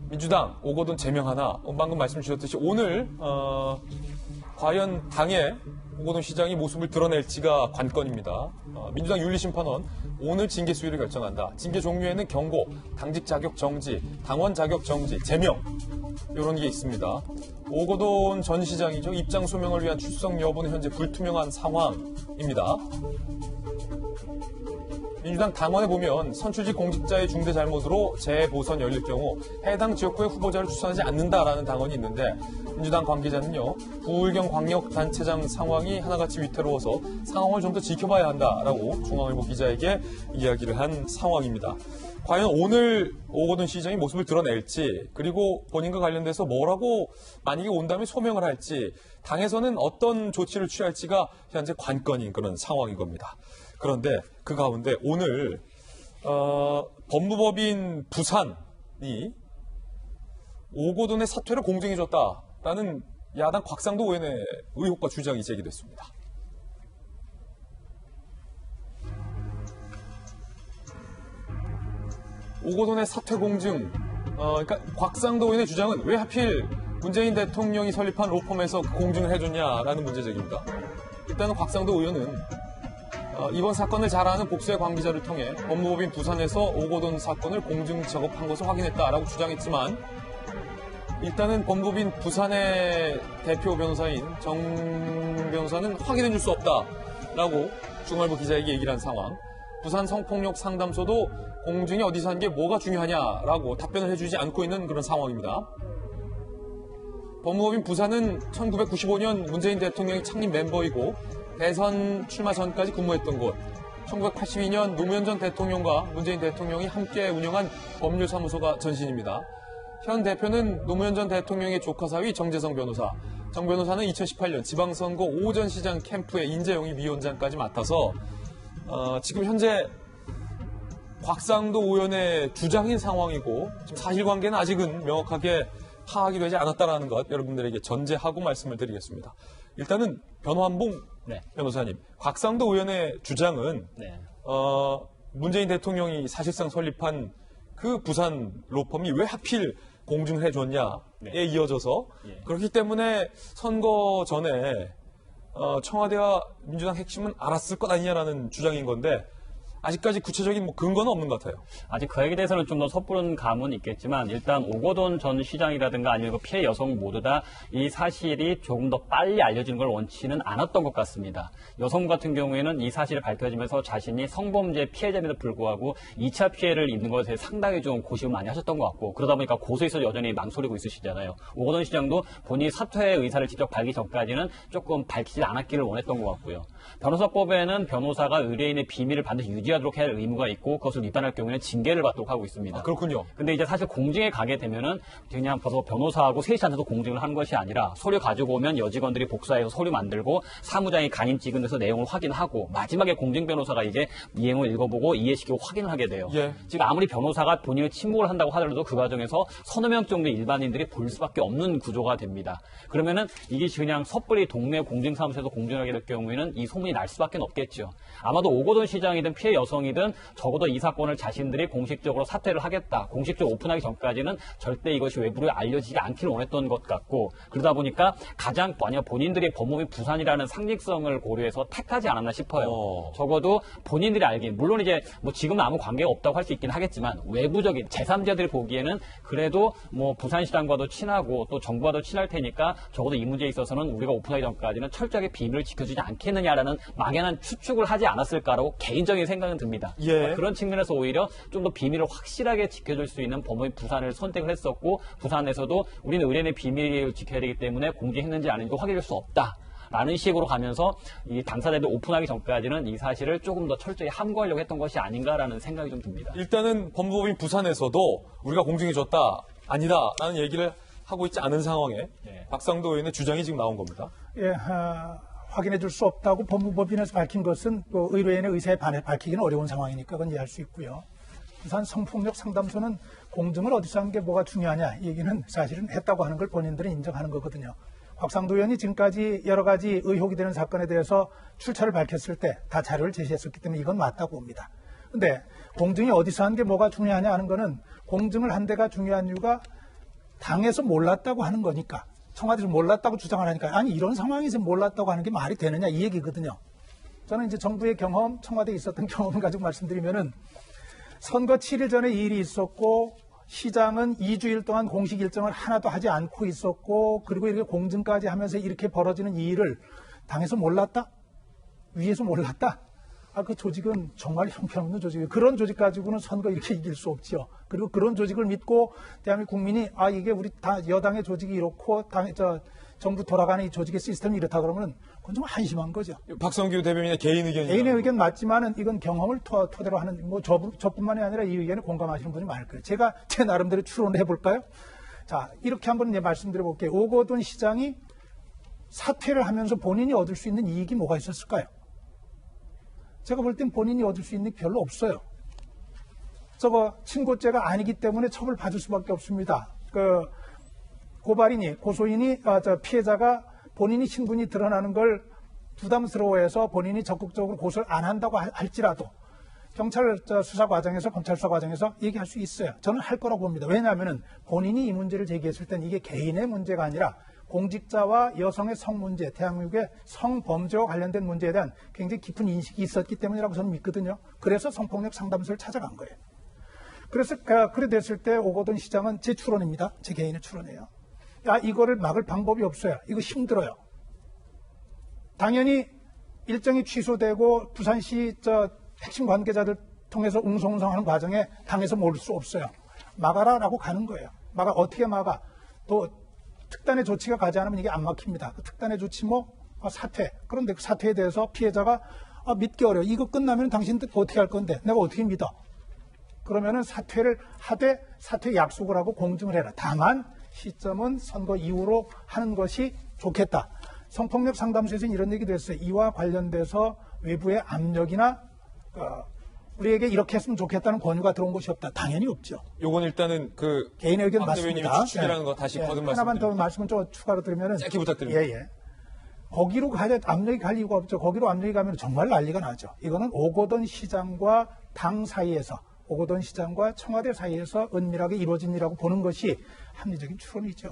민주당 오거돈 제명 하나, 방금 말씀 주셨듯이 오늘 과연 당의 오거돈 시장이 모습을 드러낼지가 관건입니다. 민주당 윤리심판원 오늘 징계 수위를 결정한다. 징계 종류에는 경고, 당직 자격 정지, 당원 자격 정지, 제명 이런 게 있습니다. 오거돈 전 시장이죠. 입장 소명을 위한 출석 여부는 현재 불투명한 상황입니다. 민주당 당원에 보면 선출직 공직자의 중대 잘못으로 재보선 열릴 경우 해당 지역구의 후보자를 추천하지 않는다라는 당원이 있는데 민주당 관계자는요. 부울경 광역단체장 상황이 하나같이 위태로워서 상황을 좀 더 지켜봐야 한다라고 중앙일보 기자에게 이야기를 한 상황입니다. 과연 오늘 오거돈 시장이 모습을 드러낼지 그리고 본인과 관련돼서 뭐라고 만약에 온다면 소명을 할지 당에서는 어떤 조치를 취할지가 현재 관건인 그런 상황인 겁니다. 그런데 그 가운데 오늘 법무법인 부산이 오거돈의 사퇴를 공정해줬다라는 야당 곽상도 의원의 의혹과 주장이 제기됐습니다. 오거돈의 사퇴 공증, 그러니까 곽상도 의원의 주장은 왜 하필 문재인 대통령이 설립한 로펌에서 그 공증을 해줬냐라는 문제 제기입니다. 일단은 곽상도 의원은 이번 사건을 잘 아는 복수의 관계자를 통해 법무법인 부산에서 오거돈 사건을 공증 작업한 것을 확인했다라고 주장했지만 일단은 법무법인 부산의 대표 변호사인 정 변호사는 확인해 줄 수 없다라고 중앙일보 기자에게 얘기를 한 상황. 부산 성폭력 상담소도 공증이 어디서 한 게 뭐가 중요하냐라고 답변을 해주지 않고 있는 그런 상황입니다. 법무법인 부산은 1995년 문재인 대통령이 창립 멤버이고 대선 출마 전까지 근무했던 곳, 1982년 노무현 전 대통령과 문재인 대통령이 함께 운영한 법률사무소가 전신입니다. 현 대표는 노무현 전 대통령의 조카 사위 정재성 변호사, 정 변호사는 2018년 지방선거 오전 시장 캠프의 인재영입위원장까지 맡아서 지금 현재 곽상도 의원의 주장인 상황이고 지금 사실관계는 아직은 명확하게 파악이 되지 않았다는 것 여러분들에게 전제하고 말씀을 드리겠습니다. 일단은 변호한봉 변호사님, 곽상도 의원의 주장은 문재인 대통령이 사실상 설립한 그 부산 로펌이 왜 하필 공증을 해줬냐에 이어져서 그렇기 때문에 선거 전에 청와대와 민주당 핵심은 알았을 것 아니냐라는 주장인 건데 아직까지 구체적인 근거는 없는 것 같아요. 아직 그에 대해서는 좀 더 섣부른 감은 있겠지만 일단 오거돈 전 시장이라든가 아니면 피해 여성 모두 다 이 사실이 조금 더 빨리 알려지는 걸 원치는 않았던 것 같습니다. 여성 같은 경우에는 이 사실이 밝혀지면서 자신이 성범죄 피해자임에도 불구하고 2차 피해를 입는 것에 상당히 좀 고심을 많이 하셨던 것 같고 그러다 보니까 고소해서 여전히 망설이고 있으시잖아요. 오거돈 시장도 본인이 사퇴의 의사를 직접 밝히기 전까지는 조금 밝히지 않았기를 원했던 것 같고요. 변호사법에는 변호사가 의뢰인의 비밀을 반드시 유지하도록 해야 할 의무가 있고 그것을 위반할 경우에는 징계를 받도록 하고 있습니다. 그렇군요. 근데 이제 사실 공증에 가게 되면은 그냥 벌써 변호사하고 셋이한테도 공증을 하는 것이 아니라 서류 가지고 오면 여직원들이 복사해서 서류 만들고 사무장이 간임 찍은 데서 내용을 확인하고 마지막에 공증 변호사가 이제 내용을 읽어보고 이해시키고 확인을 하게 돼요. 지금 아무리 변호사가 본인의 침묵을 한다고 하더라도 그 과정에서 서너 명 정도의 일반인들이 볼 수밖에 없는 구조가 됩니다. 그러면은 이게 그냥 섣불리 동네 공증사무소에서 공증하게 될 경우에는 이 소문이 날 수밖에 없겠죠. 아마도 오거돈 시장이든 피해 여성이든 적어도 이 사건을 자신들이 공식적으로 사퇴를 하겠다. 공식적으로 오픈하기 전까지는 절대 이것이 외부로 알려지지 않기를 원했던 것 같고 그러다 보니까 가장 만약 본인들이 법무법인 부산이라는 상징성을 고려해서 택하지 않았나 싶어요. 적어도 본인들이 알긴 물론 이제 뭐 지금은 아무 관계가 없다고 할 수 있긴 하겠지만 외부적인 제3자들이 보기에는 그래도 뭐 부산시장과도 친하고 또 정부와도 친할 테니까 적어도 이 문제에 있어서는 우리가 오픈하기 전까지는 철저하게 비밀을 지켜주지 않겠느냐라는 막연한 추측을 하지 않았을까라고 개인적인 생각은 듭니다. 그런 측면에서 오히려 좀 더 비밀을 확실하게 지켜줄 수 있는 법무법인 부산을 선택을 했었고 부산에서도 우리는 의뢰인의 비밀을 지켜야 되기 때문에 공개했는지 아닌지 확인할 수 없다. 라는 식으로 가면서 이 당사자들 오픈하기 전까지는 이 사실을 조금 더 철저히 함구하려고 했던 것이 아닌가라는 생각이 좀 듭니다. 일단은 법무법인 부산에서도 우리가 공증해줬다 아니다라는 얘기를 하고 있지 않은 상황에 곽상도 의원의 주장이 지금 나온 겁니다. 확인해 줄 수 없다고 법무법인에서 밝힌 것은 또 의뢰인의 의사에 반해 밝히기는 어려운 상황이니까 그건 이해할 수 있고요. 부산 성폭력 상담소는 공증을 어디서 한 게 뭐가 중요하냐 이 얘기는 사실은 했다고 하는 걸 본인들은 인정하는 거거든요. 곽상도 의원이 지금까지 여러 가지 의혹이 되는 사건에 대해서 출처를 밝혔을 때 다 자료를 제시했었기 때문에 이건 맞다고 봅니다. 근데 공증이 어디서 한 게 뭐가 중요하냐 하는 거는 공증을 한 데가 중요한 이유가 당에서 몰랐다고 하는 거니까, 청와대에서 몰랐다고 주장을 하니까, 아니 이런 상황에서 몰랐다고 하는 게 말이 되느냐 이 얘기거든요. 저는 이제 정부의 경험, 청와대에 있었던 경험을 가지고 말씀드리면은, 선거 7일 전에 이 일이 있었고 시장은 2주일 동안 공식 일정을 하나도 하지 않고 있었고, 그리고 이렇게 공증까지 하면서 이렇게 벌어지는 이 일을 당에서 몰랐다? 위에서 몰랐다? 그 조직은 정말 형편없는 조직이에요. 그런 조직 가지고는 선거 이렇게 이길 수 없지요. 그리고 그런 조직을 믿고 대한민국 국민이 이게 우리 여당의 조직이 이렇고 정부 돌아가는 이 조직의 시스템이 이렇다 그러면 그건 좀 한심한 거죠. 박성규 대변인의 개인 의견이 개인의 의견 맞지만은 이건 경험을 토대로 하는, 저뿐만이 아니라 이 의견에 공감하시는 분이 많을 거예요. 제가 제 나름대로 추론을 해볼까요? 자, 이렇게 한번 말씀드려 볼게요. 오거돈 시장이 사퇴를 하면서 본인이 얻을 수 있는 이익이 뭐가 있었을까요? 제가 볼 땐 본인이 얻을 수 있는 게 별로 없어요. 친고죄가 아니기 때문에 처벌받을 수밖에 없습니다. 고소인이, 피해자가 본인이 신분이 드러나는 걸 부담스러워해서 본인이 적극적으로 고소를 안 한다고 할지라도 경찰 수사 과정에서, 검찰 수사 과정에서 얘기할 수 있어요. 저는 할 거라고 봅니다. 왜냐하면은 본인이 이 문제를 제기했을 땐 이게 개인의 문제가 아니라 공직자와 여성의 성 문제, 대한민국의 성범죄와 관련된 문제에 대한 굉장히 깊은 인식이 있었기 때문이라고 저는 믿거든요. 그래서 성폭력 상담소를 찾아간 거예요. 그래서 그래 됐을 때 오거돈 시장은 제 추론입니다. 제 개인의 추론이에요. 이거를 막을 방법이 없어요. 이거 힘들어요. 당연히 일정이 취소되고 부산시 핵심 관계자들 통해서 웅성웅성하는 과정에 당에서 모를 수 없어요. 막아라라고 가는 거예요. 어떻게 막아? 또 특단의 조치가 가지 않으면 이게 안 막힙니다. 특단의 조치 사퇴. 그런데 그 사퇴에 대해서 피해자가 믿기 어려워. 이거 끝나면 당신들 어떻게 할 건데? 내가 어떻게 믿어? 그러면은 사퇴를 하되 사퇴 약속을 하고 공증을 해라. 다만 시점은 선거 이후로 하는 것이 좋겠다. 성폭력 상담소에서는 이런 얘기도 했어요. 이와 관련돼서 외부의 압력이나 우리에게 이렇게 했으면 좋겠다는 권유가 들어온 것이 없다. 당연히 없죠. 요건 일단은 개인의 의견 박 대변인이 맞습니다. 추측이라는 거 다시 거듭 말씀드립니다. 하나만 더 말씀을 좀 추가로 드리면은 짧게 부탁드립니다. 예. 거기로 압력이 갈 이유가 없죠. 거기로 압력이 가면 정말 난리가 나죠. 이거는 오거돈 시장과 당 사이에서, 오거돈 시장과 청와대 사이에서 은밀하게 이루어진 일이라고 보는 것이 합리적인 추론이죠.